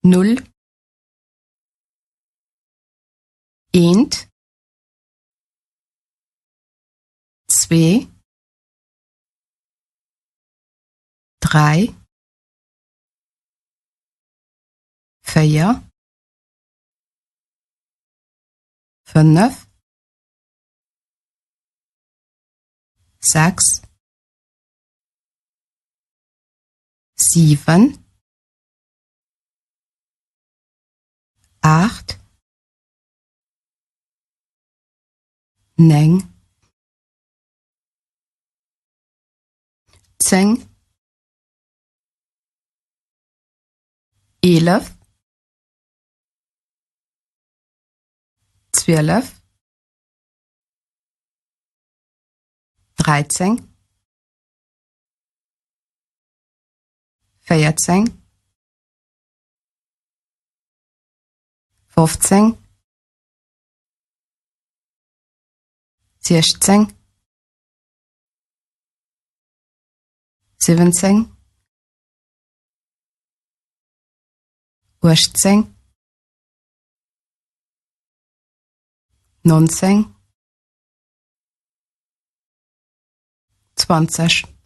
null, eend, zwei, drei, vier, fünf, sechs, sieben, acht, neun, 10, 11, 12, 13, 14, 15, 16, 17, 18, 19, 20.